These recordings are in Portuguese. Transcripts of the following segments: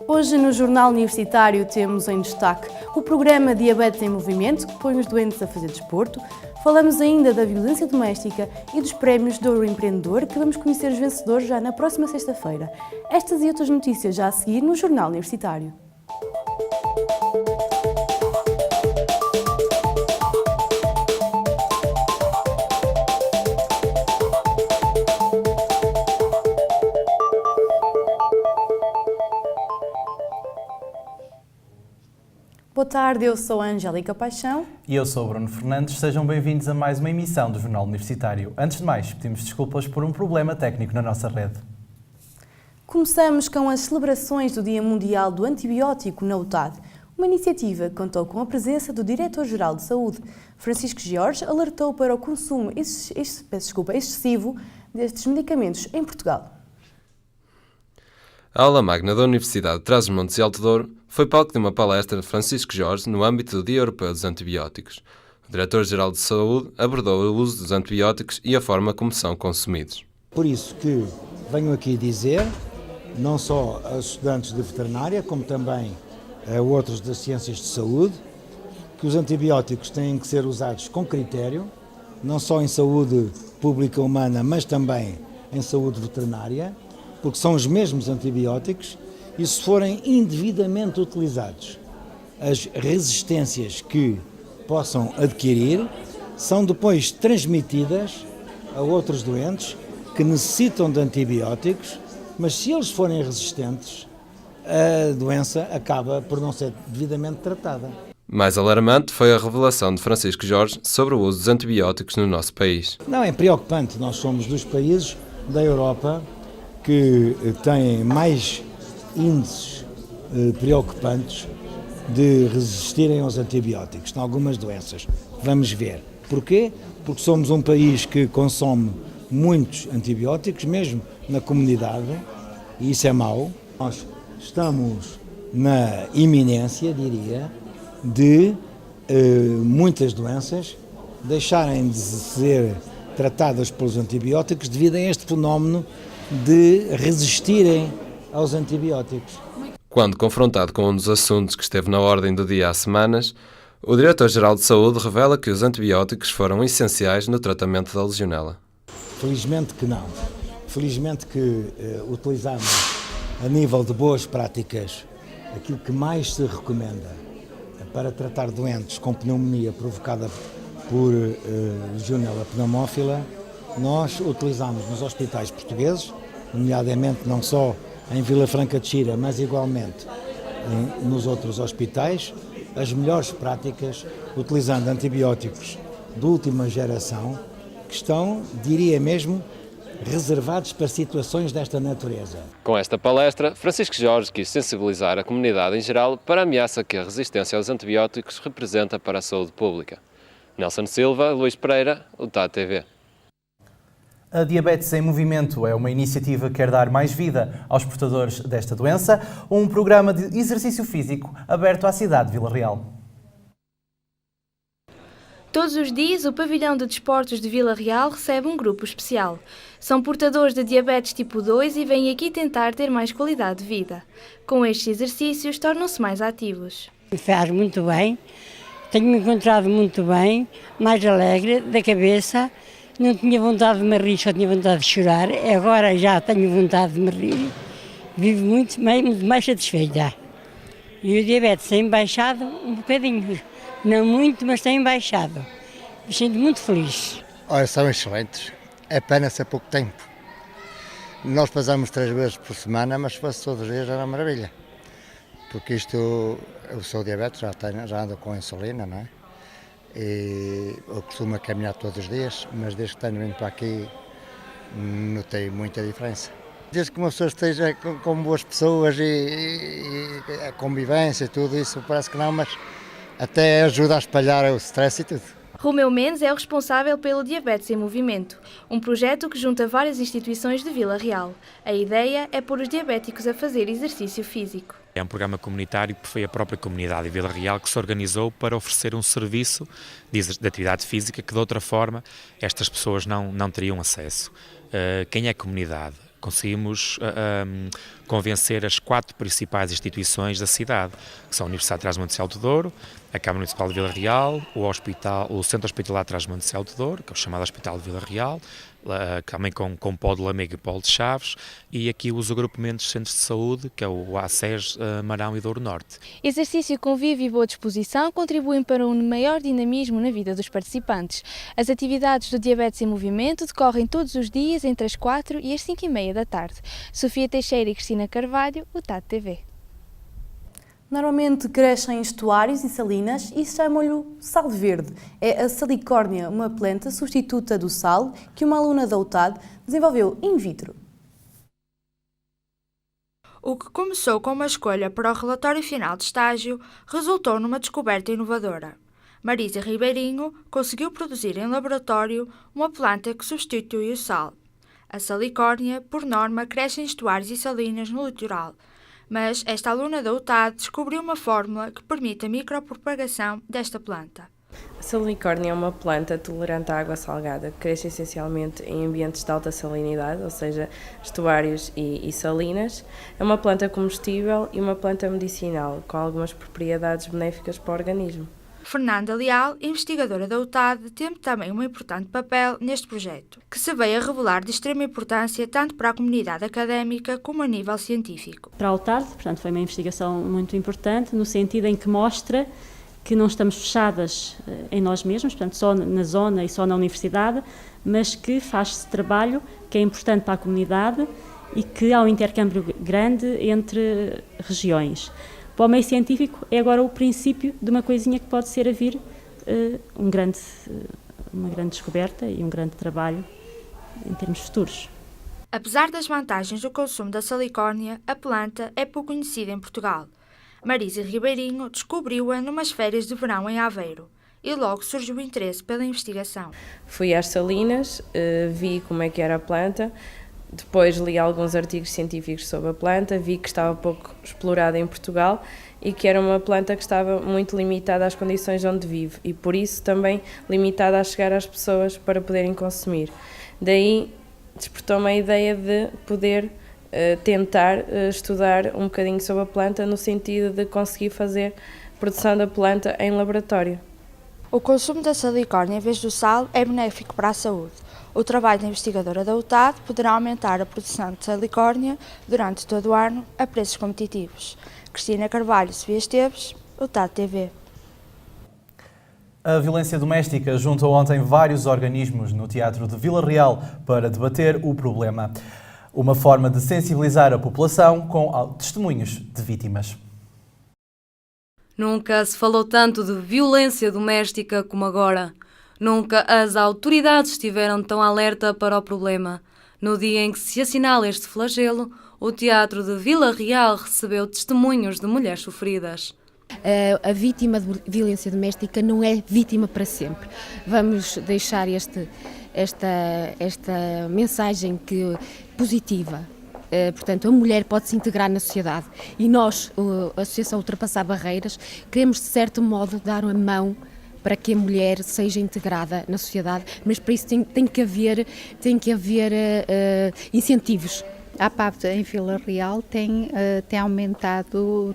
Hoje no Jornal Universitário temos em destaque o programa Diabetes em Movimento, que põe os doentes a fazer desporto. Falamos ainda da violência doméstica e dos prémios do Euroempreendedor, que vamos conhecer os vencedores já na próxima sexta-feira. Estas e outras notícias já a seguir no Jornal Universitário. Boa tarde, eu sou a Angélica Paixão. E eu sou o Bruno Fernandes. Sejam bem-vindos a mais uma emissão do Jornal Universitário. Antes de mais, pedimos desculpas por um problema técnico na nossa rede. Começamos com as celebrações do Dia Mundial do Antibiótico na UTAD. Uma iniciativa que contou com a presença do Diretor-Geral de Saúde. Francisco Jorge alertou para o consumo excessivo destes medicamentos em Portugal. A aula magna da Universidade de Trás-os-Montes e Alto Douro foi palco de uma palestra de Francisco Jorge no âmbito do Dia Europeu dos Antibióticos. O Diretor-Geral de Saúde abordou o uso dos antibióticos e a forma como são consumidos. Por isso que venho aqui dizer, não só aos estudantes de veterinária, como também a outros das ciências de saúde, que os antibióticos têm que ser usados com critério, não só em saúde pública humana, mas também em saúde veterinária, porque são os mesmos antibióticos e se forem indevidamente utilizados, as resistências que possam adquirir são depois transmitidas a outros doentes que necessitam de antibióticos, mas se eles forem resistentes, a doença acaba por não ser devidamente tratada. Mais alarmante foi a revelação de Francisco Jorge sobre o uso dos antibióticos no nosso país. Não, é preocupante. Nós somos dos países da Europa que têm mais índices preocupantes de resistirem aos antibióticos, em algumas doenças. Vamos ver. Porquê? Porque somos um país que consome muitos antibióticos, mesmo na comunidade, e isso é mau. Nós estamos na iminência, diria, de muitas doenças deixarem de ser tratadas pelos antibióticos devido a este fenómeno de resistirem aos antibióticos. Quando confrontado com um dos assuntos que esteve na ordem do dia há semanas, o Diretor-Geral de Saúde revela que os antibióticos foram essenciais no tratamento da legionela. Felizmente que não. Felizmente que utilizamos a nível de boas práticas aquilo que mais se recomenda para tratar doentes com pneumonia provocada por legionela pneumófila. Nós utilizamos nos hospitais portugueses, nomeadamente não só em Vila Franca de Xira, mas igualmente nos outros hospitais, as melhores práticas, utilizando antibióticos de última geração, que estão, diria mesmo, reservados para situações desta natureza. Com esta palestra, Francisco Jorge quis sensibilizar a comunidade em geral para a ameaça que a resistência aos antibióticos representa para a saúde pública. Nelson Silva, Luís Pereira, UTAD TV. A Diabetes em Movimento é uma iniciativa que quer dar mais vida aos portadores desta doença, um programa de exercício físico aberto à cidade de Vila Real. Todos os dias, o pavilhão de desportos de Vila Real recebe um grupo especial. São portadores de diabetes tipo 2 e vêm aqui tentar ter mais qualidade de vida. Com estes exercícios, tornam-se mais ativos. Faz muito bem, tenho-me encontrado muito bem, mais alegre da cabeça. Não tinha vontade de me rir, só tinha vontade de chorar. Agora já tenho vontade de me rir. Vivo muito mais satisfeita. E o diabetes tem baixado um bocadinho. Não muito, mas tem baixado. Me sinto muito feliz. Olha, são excelentes. É pena ser pouco tempo. Nós passamos 3 vezes por semana, mas se fosse todos os dias era uma maravilha. Porque isto, eu sou diabetes, já ando com insulina, não é? E eu costumo caminhar todos os dias, mas desde que tenho vindo para aqui notei muita diferença. Desde que uma pessoa esteja com boas pessoas e a convivência e tudo isso, parece que não, mas até ajuda a espalhar o stress e tudo. Romeu Mendes é o responsável pelo Diabetes em Movimento, um projeto que junta várias instituições de Vila Real. A ideia é pôr os diabéticos a fazer exercício físico. É um programa comunitário que foi a própria comunidade de Vila Real que se organizou para oferecer um serviço de atividade física que de outra forma estas pessoas não teriam acesso. Quem é a comunidade? Conseguimos convencer as 4 principais instituições da cidade, que são a Universidade de Trás-os-Montes e Alto Douro, a Câmara Municipal de Vila Real, o Centro Hospitalar de Trás-os-Montes e Alto Douro, que é o chamado Hospital de Vila Real, também com Pó de Lamego e Pó de Chaves, e aqui os agrupamentos de centros de saúde, que é o ACES, Marão e Douro Norte. Exercício, convívio e boa disposição contribuem para um maior dinamismo na vida dos participantes. As atividades do Diabetes em Movimento decorrem todos os dias entre as 4 e as 5h30 da tarde. Sofia Teixeira e Cristina Carvalho, o TAD TV. Normalmente crescem em estuários e salinas e chamam-lhe sal verde. É a salicórnia, uma planta substituta do sal que uma aluna da UTAD desenvolveu in vitro. O que começou com uma escolha para o relatório final de estágio resultou numa descoberta inovadora. Marisa Ribeirinho conseguiu produzir em laboratório uma planta que substitui o sal. A salicórnia, por norma, cresce em estuários e salinas no litoral, mas esta aluna da UTAD descobriu uma fórmula que permite a micropropagação desta planta. A salicórnia é uma planta tolerante à água salgada, que cresce essencialmente em ambientes de alta salinidade, ou seja, estuários e salinas. É uma planta comestível e uma planta medicinal, com algumas propriedades benéficas para o organismo. Fernanda Leal, investigadora da UTAD, teve também um importante papel neste projeto, que se veio a revelar de extrema importância tanto para a comunidade académica como a nível científico. Para a UTAD, portanto, foi uma investigação muito importante, no sentido em que mostra que não estamos fechadas em nós mesmos, portanto, só na zona e só na universidade, mas que faz-se trabalho que é importante para a comunidade e que há um intercâmbio grande entre regiões. Para o meio científico é agora o princípio de uma coisinha que pode ser a vir uma grande descoberta e um grande trabalho em termos futuros. Apesar das vantagens do consumo da salicórnia, a planta é pouco conhecida em Portugal. Marisa Ribeirinho descobriu-a numas férias de verão em Aveiro e logo surgiu o interesse pela investigação. Fui às salinas, vi como é que era a planta. Depois li alguns artigos científicos sobre a planta, vi que estava pouco explorada em Portugal e que era uma planta que estava muito limitada às condições onde vive e por isso também limitada a chegar às pessoas para poderem consumir. Daí despertou-me a ideia de poder tentar estudar um bocadinho sobre a planta no sentido de conseguir fazer produção da planta em laboratório. O consumo da salicórnia em vez do sal é benéfico para a saúde. O trabalho da investigadora da UTAD poderá aumentar a produção de salicórnia durante todo o ano a preços competitivos. Cristina Carvalho, Sofia Esteves, UTAD TV. A violência doméstica juntou ontem vários organismos no Teatro de Vila Real para debater o problema. Uma forma de sensibilizar a população com testemunhos de vítimas. Nunca se falou tanto de violência doméstica como agora. Nunca as autoridades estiveram tão alerta para o problema. No dia em que se assinala este flagelo, o Teatro de Vila Real recebeu testemunhos de mulheres sofridas. A vítima de violência doméstica não é vítima para sempre. Vamos deixar esta mensagem positiva. Portanto, a mulher pode se integrar na sociedade e nós, a Associação Ultrapassar Barreiras, queremos de certo modo dar a mão para que a mulher seja integrada na sociedade, mas para isso tem que haver incentivos. A APAV em Vila Real tem aumentado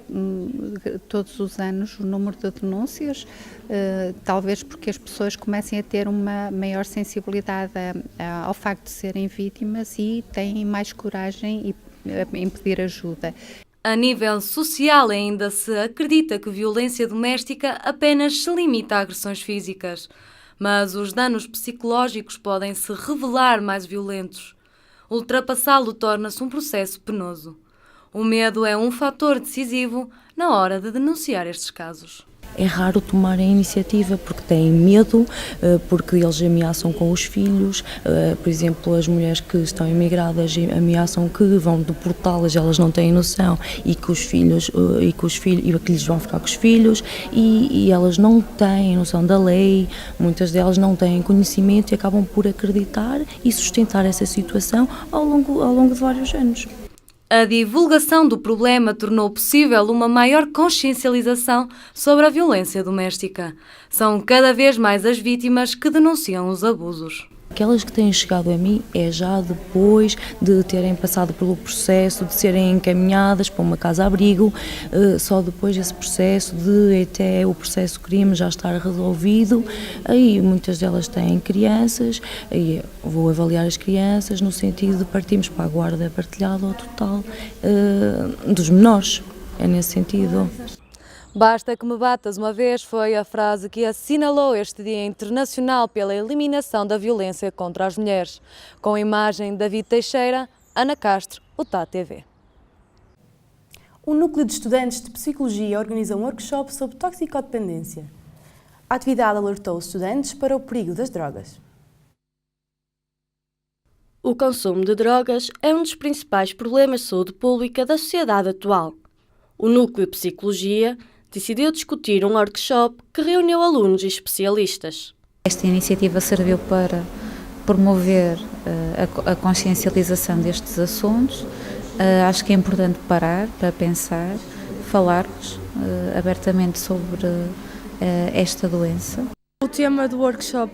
todos os anos o número de denúncias, talvez porque as pessoas comecem a ter uma maior sensibilidade ao facto de serem vítimas e têm mais coragem em pedir ajuda. A nível social ainda se acredita que violência doméstica apenas se limita a agressões físicas, mas os danos psicológicos podem se revelar mais violentos. Ultrapassá-lo torna-se um processo penoso. O medo é um fator decisivo na hora de denunciar estes casos. É raro tomar a iniciativa porque têm medo, porque eles ameaçam com os filhos, por exemplo, as mulheres que estão imigradas ameaçam que vão deportá-las, elas não têm noção e que que lhes vão ficar com os filhos e elas não têm noção da lei, muitas delas não têm conhecimento e acabam por acreditar e sustentar essa situação ao longo de vários anos. A divulgação do problema tornou possível uma maior consciencialização sobre a violência doméstica. São cada vez mais as vítimas que denunciam os abusos. Aquelas que têm chegado a mim é já depois de terem passado pelo processo, de serem encaminhadas para uma casa-abrigo, só depois desse processo, de até o processo crime já estar resolvido. Aí muitas delas têm crianças, aí vou avaliar as crianças no sentido de partirmos para a guarda partilhada ao total dos menores, é nesse sentido. Basta que me batas uma vez foi a frase que assinalou este Dia Internacional pela Eliminação da Violência contra as Mulheres. Com a imagem de David Teixeira, Ana Castro, UTA TV. O Núcleo de Estudantes de Psicologia organiza um workshop sobre toxicodependência. A atividade alertou os estudantes para o perigo das drogas. O consumo de drogas é um dos principais problemas de saúde pública da sociedade atual. O Núcleo de Psicologia decidiu discutir um workshop que reuniu alunos e especialistas. Esta iniciativa serviu para promover a consciencialização destes assuntos. Acho que é importante parar para pensar, falarmos abertamente sobre esta doença. O tema do workshop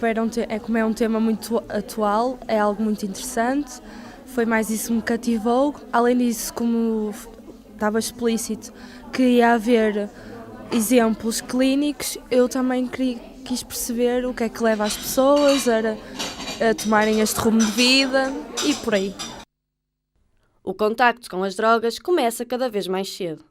como é um tema muito atual, é algo muito interessante, foi mais isso que me cativou. Além disso, como estava explícito que ia haver exemplos clínicos, eu também quis perceber o que é que leva as pessoas a tomarem este rumo de vida e por aí. O contacto com as drogas começa cada vez mais cedo.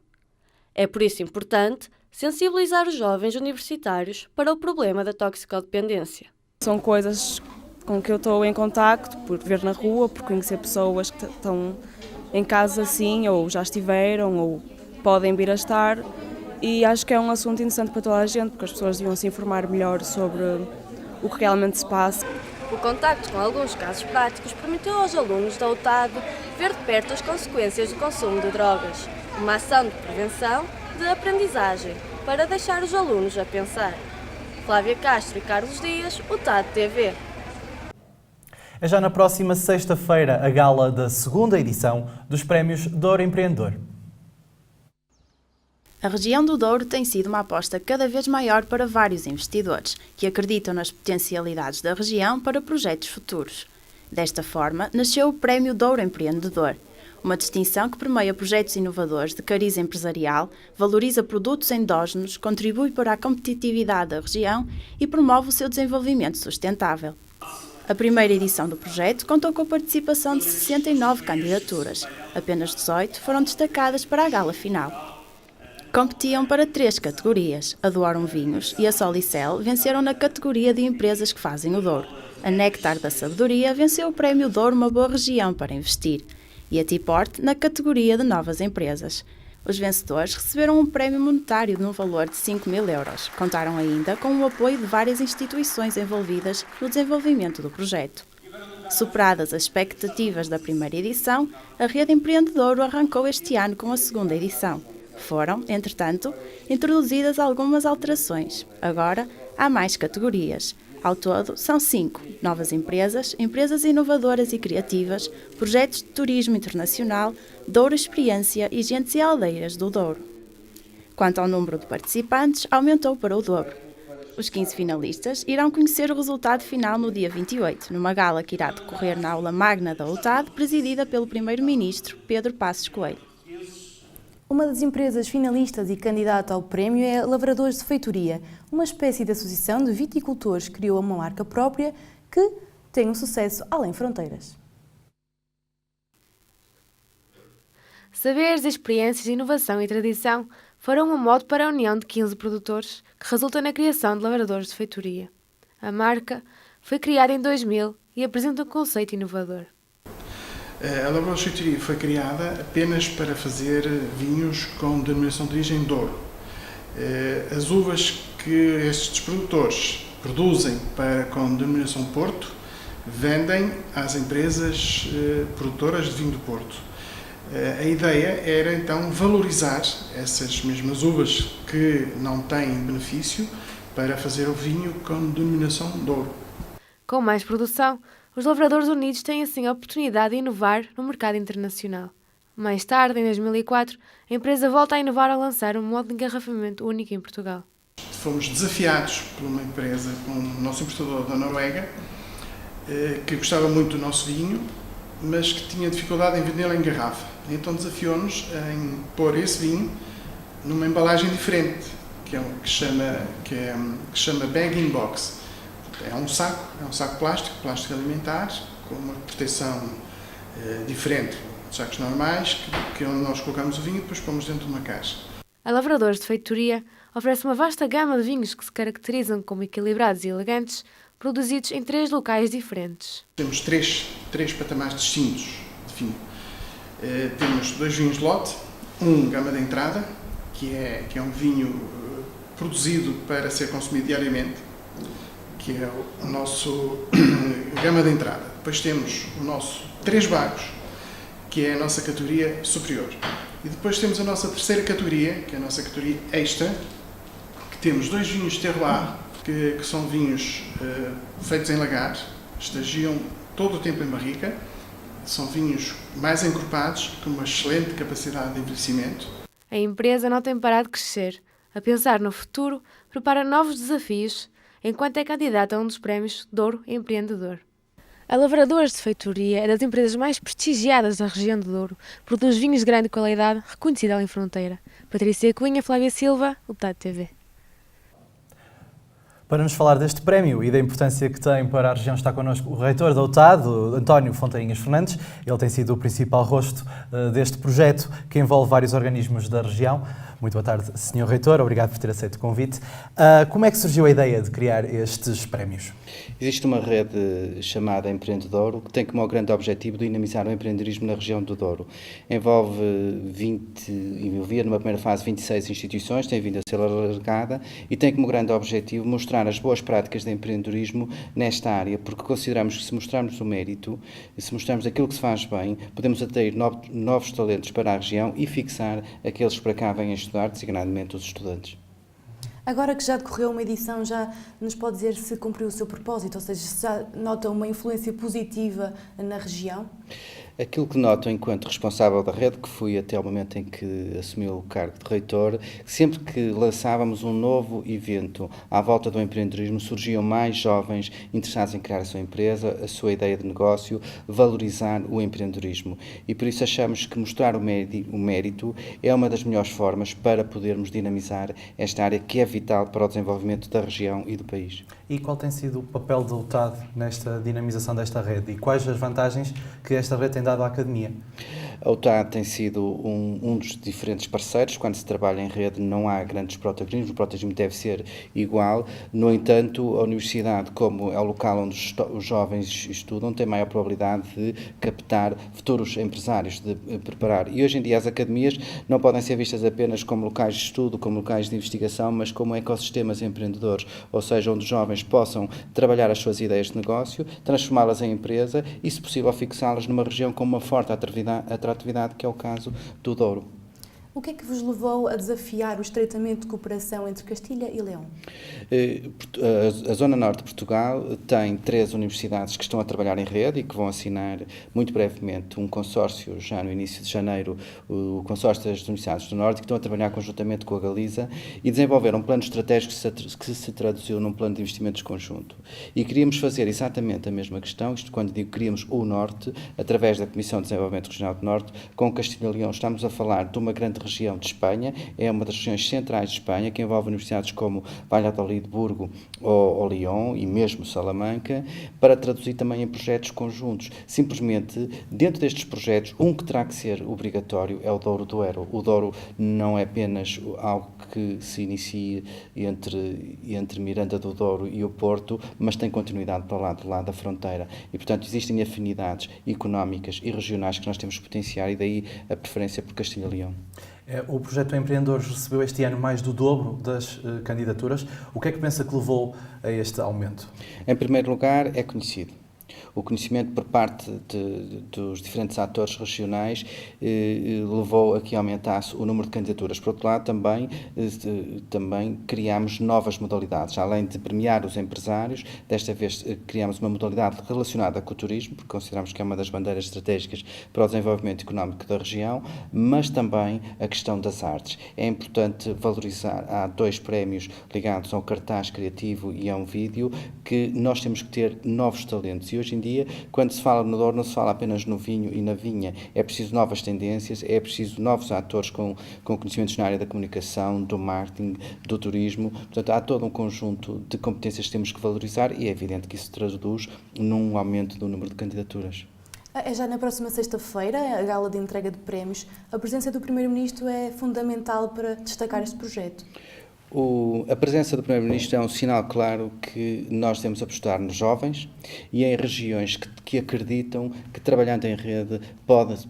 É por isso importante sensibilizar os jovens universitários para o problema da toxicodependência. São coisas com que eu estou em contacto por ver na rua, por conhecer pessoas que estão em casa assim, ou já estiveram, ou podem vir a estar, e acho que é um assunto interessante para toda a gente, porque as pessoas deviam se informar melhor sobre o que realmente se passa. O contacto com alguns casos práticos permitiu aos alunos da UTAD ver de perto as consequências do consumo de drogas, uma ação de prevenção, de aprendizagem, para deixar os alunos a pensar. Flávia Castro e Carlos Dias, UTAD TV. É já na próxima sexta-feira a gala da segunda edição dos Prémios Douro Empreendedor. A região do Douro tem sido uma aposta cada vez maior para vários investidores, que acreditam nas potencialidades da região para projetos futuros. Desta forma, nasceu o Prémio Douro Empreendedor, uma distinção que premia projetos inovadores de cariz empresarial, valoriza produtos endógenos, contribui para a competitividade da região e promove o seu desenvolvimento sustentável. A primeira edição do projeto contou com a participação de 69 candidaturas. Apenas 18 foram destacadas para a gala final. Competiam para 3 categorias. A Douro Vinhos e a Solicel venceram na categoria de empresas que fazem o Douro. A Néctar da Sabedoria venceu o Prémio Douro Uma Boa Região para Investir. E a Tiport na categoria de Novas Empresas. Os vencedores receberam um prémio monetário no valor de 5.000 euros. Contaram ainda com o apoio de várias instituições envolvidas no desenvolvimento do projeto. Superadas as expectativas da primeira edição, a Rede Empreendedor arrancou este ano com a segunda edição. Foram, entretanto, introduzidas algumas alterações. Agora, há mais categorias. Ao todo, são 5 novas empresas, empresas inovadoras e criativas, projetos de turismo internacional, Douro Experiência e Gentes e Aldeias do Douro. Quanto ao número de participantes, aumentou para o dobro. Os 15 finalistas irão conhecer o resultado final no dia 28, numa gala que irá decorrer na aula magna da UTAD, presidida pelo Primeiro-Ministro Pedro Passos Coelho. Uma das empresas finalistas e candidata ao prémio é a Lavradores de Feitoria, uma espécie de associação de viticultores que criou uma marca própria que tem um sucesso além fronteiras. Saberes, experiências, inovação e tradição foram um mote para a união de 15 produtores que resulta na criação de Lavradores de Feitoria. A marca foi criada em 2000 e apresenta um conceito inovador. A Lavradores de Feitoria foi criada apenas para fazer vinhos com denominação de origem Douro. As uvas que estes produtores produzem com denominação Porto vendem às empresas produtoras de vinho do Porto. A ideia era então valorizar essas mesmas uvas que não têm benefício para fazer o vinho com denominação Douro. Com mais produção, os Lavradores Unidos têm assim a oportunidade de inovar no mercado internacional. Mais tarde, em 2004, a empresa volta a inovar ao lançar um modo de engarrafamento único em Portugal. Fomos desafiados por uma empresa, um nosso importador da Noruega, que gostava muito do nosso vinho, mas que tinha dificuldade em vendê-lo em garrafa. Então desafiou-nos em pôr esse vinho numa embalagem diferente, que chama bag-in-box. É um saco plástico alimentar, com uma proteção diferente dos sacos normais, que é onde nós colocamos o vinho e depois pomos dentro de uma caixa. A Lavradores de Feitoria oferece uma vasta gama de vinhos que se caracterizam como equilibrados e elegantes, produzidos em 3 locais diferentes. Temos três patamares distintos de vinho. Temos 2 vinhos de lote, um gama de entrada, que é um vinho produzido para ser consumido diariamente, que é o nosso gama de entrada. Depois temos o nosso 3 bagos, que é a nossa categoria superior. E depois temos a nossa terceira categoria, que é a nossa categoria extra, que temos 2 vinhos terroir, que são vinhos feitos em lagar, estagiam todo o tempo em barrica, são vinhos mais encorpados, com uma excelente capacidade de envelhecimento. A empresa não tem parado de crescer. A pensar no futuro, prepara novos desafios, enquanto é candidata a um dos prémios Douro Empreendedor. A Lavradores de Feitoria é das empresas mais prestigiadas da região de Douro. Produz vinhos de grande qualidade, reconhecida em fronteira. Patrícia Cunha, Flávia Silva, UTAD TV. Para nos falar deste prémio e da importância que tem para a região, está connosco o reitor da UTAD, António Fonteirinhas Fernandes. Ele tem sido o principal rosto deste projeto que envolve vários organismos da região. Muito boa tarde, Sr. Reitor. Obrigado por ter aceito o convite. Como é que surgiu a ideia de criar estes prémios? Existe uma rede chamada Empreende Douro, que tem como grande objetivo dinamizar o empreendedorismo na região do Douro. Envolve envolvia numa primeira fase 26 instituições, tem vindo a ser alargada e tem como grande objetivo mostrar as boas práticas de empreendedorismo nesta área, porque consideramos que se mostrarmos o mérito, se mostrarmos aquilo que se faz bem, podemos atrair novos talentos para a região e fixar aqueles que para cá vêm estudar, designadamente os estudantes. Agora que já decorreu uma edição, já nos pode dizer se cumpriu o seu propósito, ou seja, se já nota uma influência positiva na região? Aquilo que noto enquanto responsável da rede, que fui até ao momento em que assumi o cargo de reitor, sempre que lançávamos um novo evento à volta do empreendedorismo, surgiam mais jovens interessados em criar a sua empresa, a sua ideia de negócio, valorizar o empreendedorismo. E por isso achamos que mostrar o mérito é uma das melhores formas para podermos dinamizar esta área que é vital para o desenvolvimento da região e do país. E qual tem sido o papel da UTAD nesta dinamização desta rede e quais as vantagens que esta rede tem dado à Academia? A UTAD tem sido um dos diferentes parceiros. Quando se trabalha em rede não há grandes protagonismos, o protagonismo deve ser igual. No entanto, a universidade, como é o local onde os jovens estudam, tem maior probabilidade de captar futuros empresários, de preparar. E hoje em dia as academias não podem ser vistas apenas como locais de estudo, como locais de investigação, mas como ecossistemas empreendedores, ou seja, onde os jovens possam trabalhar as suas ideias de negócio, transformá-las em empresa e, se possível, fixá-las numa região com uma forte atratividade, que é o caso do Douro. O que é que vos levou a desafiar o estreitamento de cooperação entre Castilha e Leão? A Zona Norte de Portugal tem 3 universidades que estão a trabalhar em rede e que vão assinar muito brevemente um consórcio, já no início de janeiro, o consórcio das Universidades do Norte, que estão a trabalhar conjuntamente com a Galiza e desenvolver um plano estratégico que se traduziu num plano de investimentos conjunto. E queríamos fazer exatamente a mesma questão, isto quando digo queríamos o Norte, através da Comissão de Desenvolvimento Regional do Norte, com Castilha e Leão. Estamos a falar de uma grande região de Espanha, é uma das regiões centrais de Espanha, que envolve universidades como Valladolid, Burgo ou Lyon e mesmo Salamanca, para traduzir também em projetos conjuntos. Simplesmente, dentro destes projetos, um que terá que ser obrigatório é o Douro Duero. O Douro não é apenas algo que se inicia entre Miranda do Douro e o Porto, mas tem continuidade para o lado da fronteira. E, portanto, existem afinidades económicas e regionais que nós temos que potenciar e daí a preferência por Castilha e Leão. O projeto Empreendedores recebeu este ano mais do dobro das candidaturas. O que é que pensa que levou a este aumento? Em primeiro lugar, é conhecido. O conhecimento por parte dos diferentes atores regionais levou a que aumentasse o número de candidaturas. Por outro lado, também criámos novas modalidades. Além de premiar os empresários, desta vez criámos uma modalidade relacionada com o turismo, porque consideramos que é uma das bandeiras estratégicas para o desenvolvimento económico da região, mas também a questão das artes. É importante valorizar. Há 2 prémios ligados ao cartaz criativo e a um vídeo, que nós temos que ter novos talentos. E hoje em dia, quando se fala no Douro, não se fala apenas no vinho e na vinha. É preciso novas tendências, é preciso novos atores com conhecimentos na área da comunicação, do marketing, do turismo. Portanto, há todo um conjunto de competências que temos que valorizar e é evidente que isso se traduz num aumento do número de candidaturas. É já na próxima sexta-feira, a gala de entrega de prémios. A presença do Primeiro-Ministro é fundamental para destacar este projeto. A presença do Primeiro-Ministro é um sinal claro que nós devemos apostar nos jovens e em regiões que acreditam que, trabalhando em rede,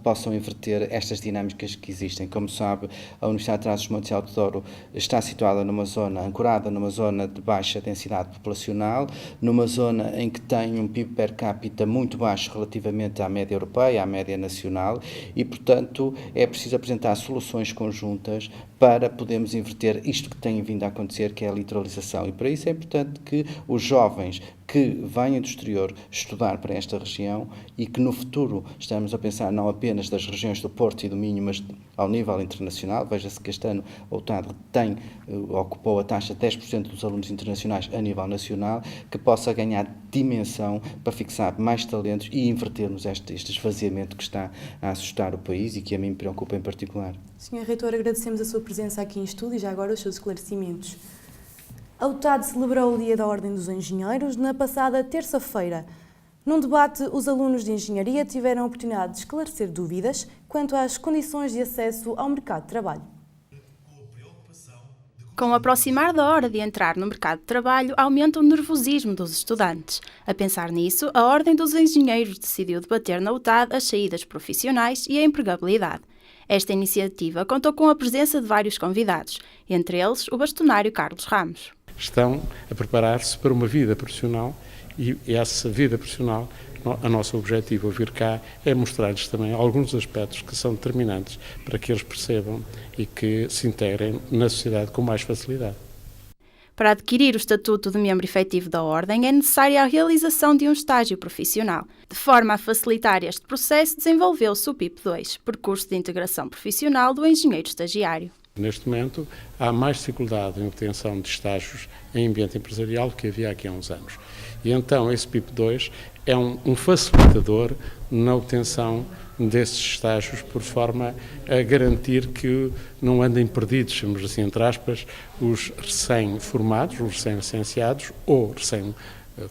possam inverter estas dinâmicas que existem. Como sabe, a Universidade de Trás-os-Montes de Alto Douro está situada ancorada numa zona de baixa densidade populacional, numa zona em que tem um PIB per capita muito baixo relativamente à média europeia, à média nacional, e, portanto, é preciso apresentar soluções conjuntas para podermos inverter isto que tem vindo a acontecer, que é a litoralização. E para isso é importante que os jovens que venham do exterior estudar para esta região e que no futuro estamos a pensar não apenas das regiões do Porto e do Minho, mas ao nível internacional. Veja-se que este ano o TAD ocupou a taxa de 10% dos alunos internacionais a nível nacional, que possa ganhar dimensão para fixar mais talentos e invertermos este esvaziamento que está a assustar o país e que a mim me preocupa em particular. Sr. Reitor, agradecemos a sua presença aqui em estúdio e já agora os seus esclarecimentos. A UTAD celebrou o Dia da Ordem dos Engenheiros na passada terça-feira. Num debate, os alunos de Engenharia tiveram a oportunidade de esclarecer dúvidas quanto às condições de acesso ao mercado de trabalho. Com o aproximar da hora de entrar no mercado de trabalho, aumenta o nervosismo dos estudantes. A pensar nisso, a Ordem dos Engenheiros decidiu debater na UTAD as saídas profissionais e a empregabilidade. Esta iniciativa contou com a presença de vários convidados, entre eles o bastonário Carlos Ramos. Estão a preparar-se para uma vida profissional e essa vida profissional, o nosso objetivo a vir cá é mostrar-lhes também alguns aspectos que são determinantes para que eles percebam e que se integrem na sociedade com mais facilidade. Para adquirir o estatuto de membro efetivo da Ordem é necessária a realização de um estágio profissional. De forma a facilitar este processo, desenvolveu-se o PIP2, Percurso de Integração Profissional do Engenheiro Estagiário. Neste momento, há mais dificuldade em obtenção de estágios em ambiente empresarial do que havia aqui há uns anos. E então, esse PIP2 é um facilitador na obtenção desses estágios, por forma a garantir que não andem perdidos, chamamos assim, entre aspas, os recém-formados, os recém-licenciados ou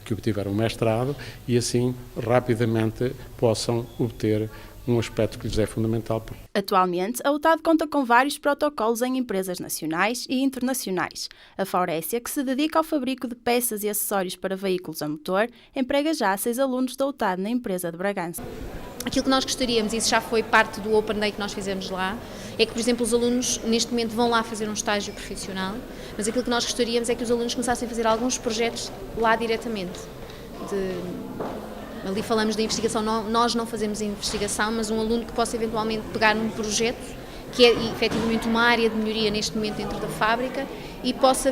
que obtiveram um mestrado e assim rapidamente possam obter um aspecto que lhes é fundamental. Atualmente, a UTAD conta com vários protocolos em empresas nacionais e internacionais. A Faurécia, que se dedica ao fabrico de peças e acessórios para veículos a motor, emprega já 6 alunos da UTAD na empresa de Bragança. Aquilo que nós gostaríamos, e isso já foi parte do Open Day que nós fizemos lá, é que, por exemplo, os alunos neste momento vão lá fazer um estágio profissional, mas aquilo que nós gostaríamos é que os alunos começassem a fazer alguns projetos lá diretamente. Ali falamos da investigação, nós não fazemos investigação, mas um aluno que possa eventualmente pegar num projeto que é efetivamente uma área de melhoria neste momento dentro da fábrica e possa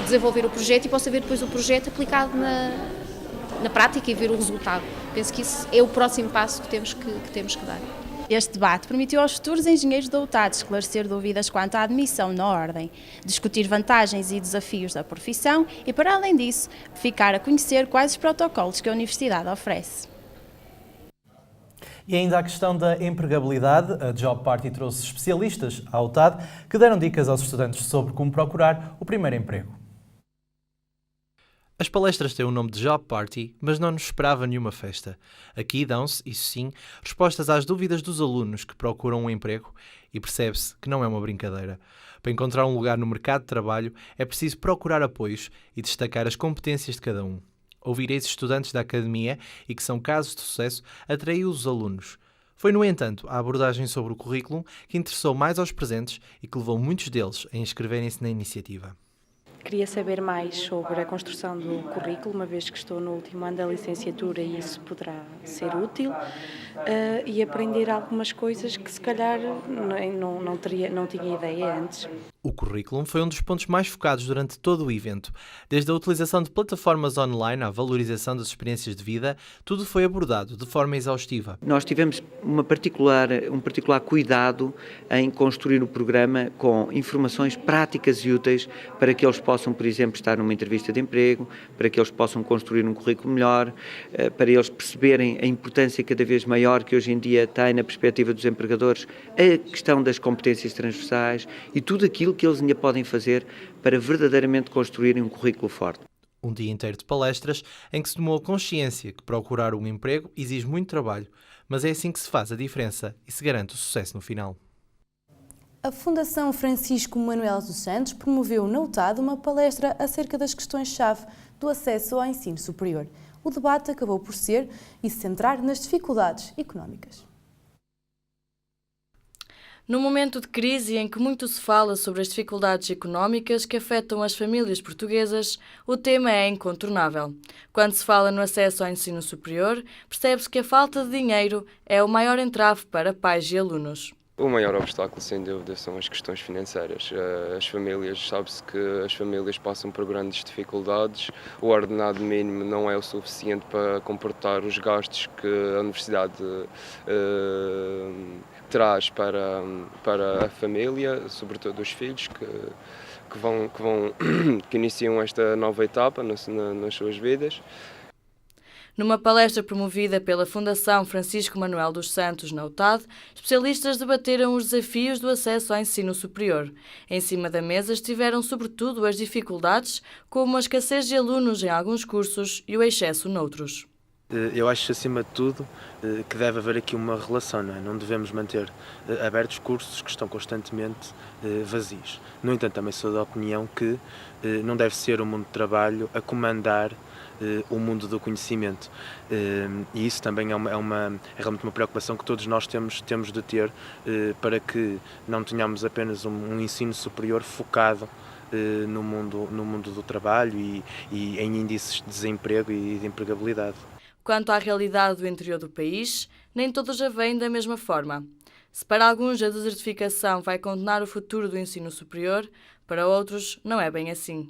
desenvolver o projeto e possa ver depois o projeto aplicado na prática e ver o resultado. Penso que isso é o próximo passo que temos que dar. Este debate permitiu aos futuros engenheiros da UTAD esclarecer dúvidas quanto à admissão na Ordem, discutir vantagens e desafios da profissão e, para além disso, ficar a conhecer quais os protocolos que a Universidade oferece. E ainda a questão da empregabilidade, a Job Party trouxe especialistas à UTAD que deram dicas aos estudantes sobre como procurar o primeiro emprego. As palestras têm o nome de Job Party, mas não nos esperava nenhuma festa. Aqui dão-se, isso sim, respostas às dúvidas dos alunos que procuram um emprego e percebe-se que não é uma brincadeira. Para encontrar um lugar no mercado de trabalho é preciso procurar apoios e destacar as competências de cada um. Ouvir esses estudantes da academia e que são casos de sucesso atraiu os alunos. Foi, no entanto, a abordagem sobre o currículo que interessou mais aos presentes e que levou muitos deles a inscreverem-se na iniciativa. Queria saber mais sobre a construção do currículo, uma vez que estou no último ano da licenciatura e isso poderá ser útil, e aprender algumas coisas que se calhar não tinha ideia antes. O currículo foi um dos pontos mais focados durante todo o evento. Desde a utilização de plataformas online à valorização das experiências de vida, tudo foi abordado de forma exaustiva. Nós tivemos um particular cuidado em construir o programa com informações práticas e úteis para que eles possam possam, por exemplo, estar numa entrevista de emprego, para que eles possam construir um currículo melhor, para eles perceberem a importância cada vez maior que hoje em dia tem na perspectiva dos empregadores a questão das competências transversais e tudo aquilo que eles ainda podem fazer para verdadeiramente construírem um currículo forte. Um dia inteiro de palestras em que se tomou consciência que procurar um emprego exige muito trabalho, mas é assim que se faz a diferença e se garante o sucesso no final. A Fundação Francisco Manuel dos Santos promoveu na UTAD uma palestra acerca das questões-chave do acesso ao ensino superior. O debate acabou por ser e se centrar nas dificuldades económicas. No momento de crise em que muito se fala sobre as dificuldades económicas que afetam as famílias portuguesas, o tema é incontornável. Quando se fala no acesso ao ensino superior, percebe-se que a falta de dinheiro é o maior entrave para pais e alunos. O maior obstáculo, sem dúvida, são as questões financeiras. As famílias, sabe-se que as famílias passam por grandes dificuldades, o ordenado mínimo não é o suficiente para comportar os gastos que a universidade traz para a família, sobretudo os filhos que iniciam esta nova etapa nas suas vidas. Numa palestra promovida pela Fundação Francisco Manuel dos Santos, na UTAD, especialistas debateram os desafios do acesso ao ensino superior. Em cima da mesa estiveram sobretudo as dificuldades, como a escassez de alunos em alguns cursos e o excesso noutros. Eu acho, acima de tudo, que deve haver aqui uma relação, não é? Não devemos manter abertos cursos que estão constantemente vazios. No entanto, também sou da opinião que não deve ser o mundo do trabalho a comandar o mundo do conhecimento. E isso também é realmente uma preocupação que todos nós temos de ter para que não tenhamos apenas um ensino superior focado no mundo do trabalho e em índices de desemprego e de empregabilidade. Quanto à realidade do interior do país, nem todas a veem da mesma forma. Se para alguns a desertificação vai condenar o futuro do ensino superior, para outros não é bem assim.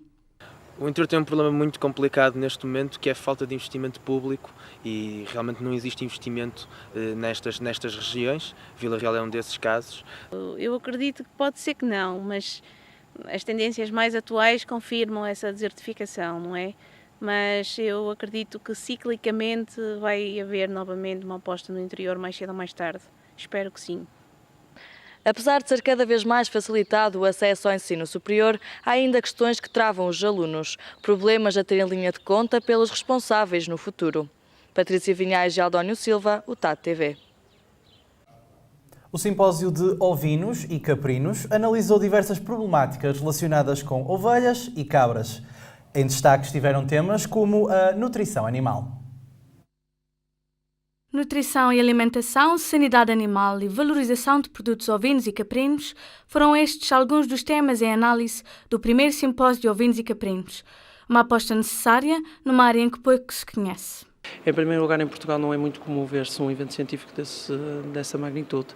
O interior tem um problema muito complicado neste momento, que é a falta de investimento público e realmente não existe investimento nestas regiões. Vila Real é um desses casos. Eu acredito que pode ser que não, mas as tendências mais atuais confirmam essa desertificação, não é? Mas eu acredito que ciclicamente vai haver novamente uma aposta no interior mais cedo ou mais tarde. Espero que sim. Apesar de ser cada vez mais facilitado o acesso ao ensino superior, há ainda questões que travam os alunos, problemas a ter em linha de conta pelos responsáveis no futuro. Patrícia Vinhais e Aldónio Silva, UTAD TV. O simpósio de ovinos e caprinos analisou diversas problemáticas relacionadas com ovelhas e cabras. Em destaque estiveram temas como a nutrição animal. Nutrição e alimentação, sanidade animal e valorização de produtos ovinos e caprinos foram estes alguns dos temas em análise do primeiro simpósio de ovinos e caprinos, uma aposta necessária numa área em que pouco se conhece. Em primeiro lugar, em Portugal não é muito comum ver-se um evento científico dessa magnitude.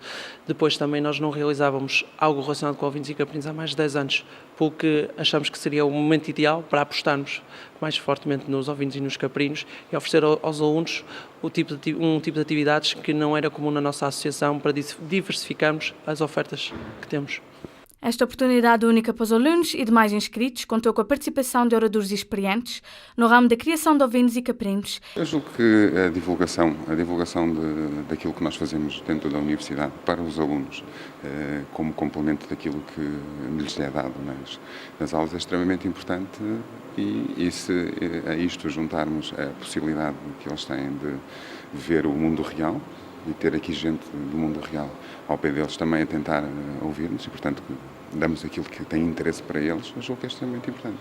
Depois também nós não realizávamos algo relacionado com ovinos e caprinos há mais de 10 anos, porque achamos que seria o momento ideal para apostarmos mais fortemente nos ovinos e nos caprinos e oferecer aos alunos um tipo de atividades que não era comum na nossa associação para diversificarmos as ofertas que temos. Esta oportunidade única para os alunos e demais inscritos contou com a participação de oradores experientes no ramo da criação de ovinos e caprinos. Eu julgo que a divulgação daquilo que nós fazemos dentro da universidade para os alunos, como complemento daquilo que lhes é dado nas aulas, é extremamente importante e se a isto juntarmos a possibilidade que eles têm de ver o mundo real, e ter aqui gente do mundo real ao pé deles também a tentar ouvir-nos e, portanto, damos aquilo que tem interesse para eles, eu julgo que é extremamente importante.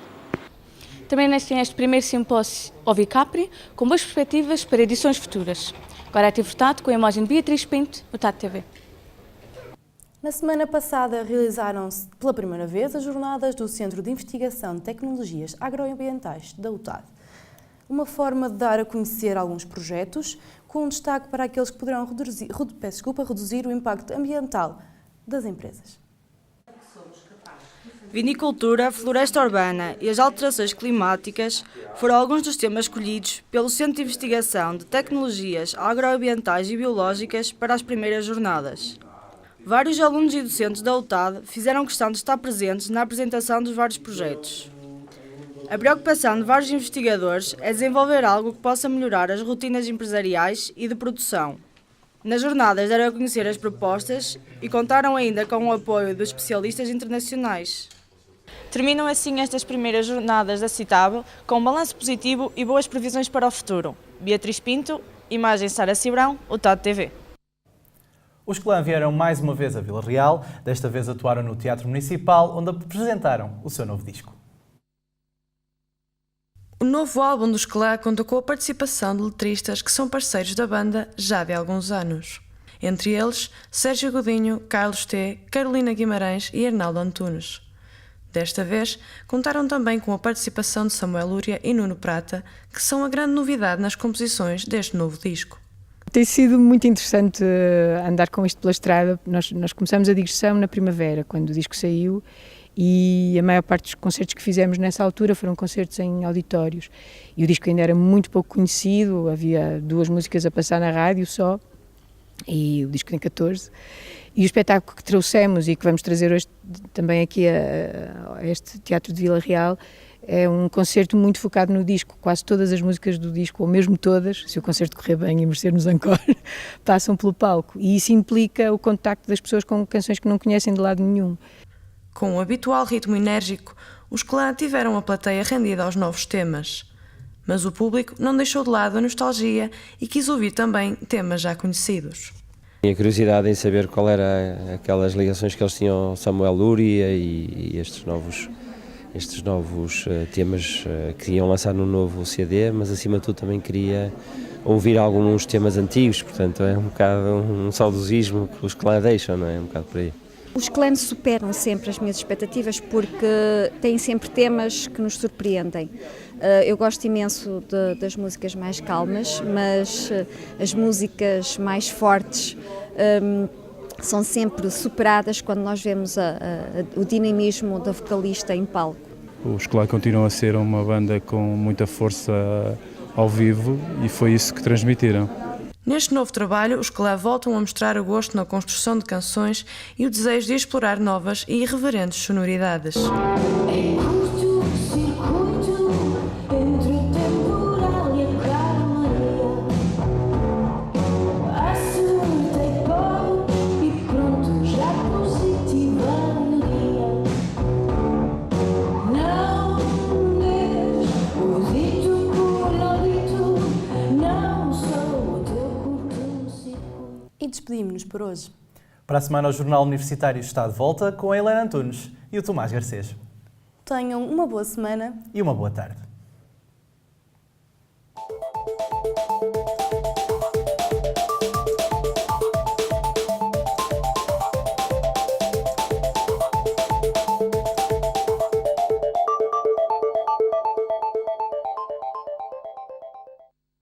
Também tem este primeiro simpósio Ovicapri, com boas perspectivas para edições futuras. Agora é Atividade com a imagem de Beatriz Pinto, UTAD TV. Na semana passada realizaram-se pela primeira vez as jornadas do Centro de Investigação de Tecnologias Agroambientais da UTAD. Uma forma de dar a conhecer alguns projetos, com um destaque para aqueles que poderão reduzir o impacto ambiental das empresas. Vinicultura, floresta urbana e as alterações climáticas foram alguns dos temas escolhidos pelo Centro de Investigação de Tecnologias Agroambientais e Biológicas para as primeiras jornadas. Vários alunos e docentes da UTAD fizeram questão de estar presentes na apresentação dos vários projetos. A preocupação de vários investigadores é desenvolver algo que possa melhorar as rotinas empresariais e de produção. Nas jornadas deram a conhecer as propostas e contaram ainda com o apoio dos especialistas internacionais. Terminam assim estas primeiras jornadas da Citável com um balanço positivo e boas previsões para o futuro. Beatriz Pinto, imagem Sara Cibrão, UTAD TV. Os Clã vieram mais uma vez a Vila Real, desta vez atuaram no Teatro Municipal, onde apresentaram o seu novo disco. O novo álbum dos Clã conta com a participação de letristas que são parceiros da banda já de alguns anos. Entre eles, Sérgio Godinho, Carlos T, Carolina Guimarães e Arnaldo Antunes. Desta vez, contaram também com a participação de Samuel Lúria e Nuno Prata, que são a grande novidade nas composições deste novo disco. Tem sido muito interessante andar com isto pela estrada. Nós começamos a digressão na primavera, quando o disco saiu, e a maior parte dos concertos que fizemos nessa altura foram concertos em auditórios. E o disco ainda era muito pouco conhecido, havia 2 músicas a passar na rádio só, e o disco tem 14. E o espetáculo que trouxemos e que vamos trazer hoje também aqui a este Teatro de Vila Real é um concerto muito focado no disco. Quase todas as músicas do disco, ou mesmo todas, se o concerto correr bem e merecer-nos encore, passam pelo palco. E isso implica o contacto das pessoas com canções que não conhecem de lado nenhum. Com o habitual ritmo enérgico, os Clã tiveram a plateia rendida aos novos temas. Mas o público não deixou de lado a nostalgia e quis ouvir também temas já conhecidos. Tinha curiosidade em saber qual era aquelas ligações que eles tinham ao Samuel Lúria e estes novos temas que iam lançar no novo CD, mas acima de tudo também queria ouvir alguns temas antigos, portanto é um bocado um saudosismo que os Clã deixam, não é? Um bocado por aí. Os Clã superam sempre as minhas expectativas porque têm sempre temas que nos surpreendem. Eu gosto imenso das músicas mais calmas, mas as músicas mais fortes são sempre superadas quando nós vemos o dinamismo da vocalista em palco. Os Clã continuam a ser uma banda com muita força ao vivo e foi isso que transmitiram. Neste novo trabalho, os Clã voltam a mostrar o gosto na construção de canções e o desejo de explorar novas e irreverentes sonoridades. E despedimos-nos por hoje. Para a semana, o Jornal Universitário está de volta com a Helena Antunes e o Tomás Garcês. Tenham uma boa semana e uma boa tarde.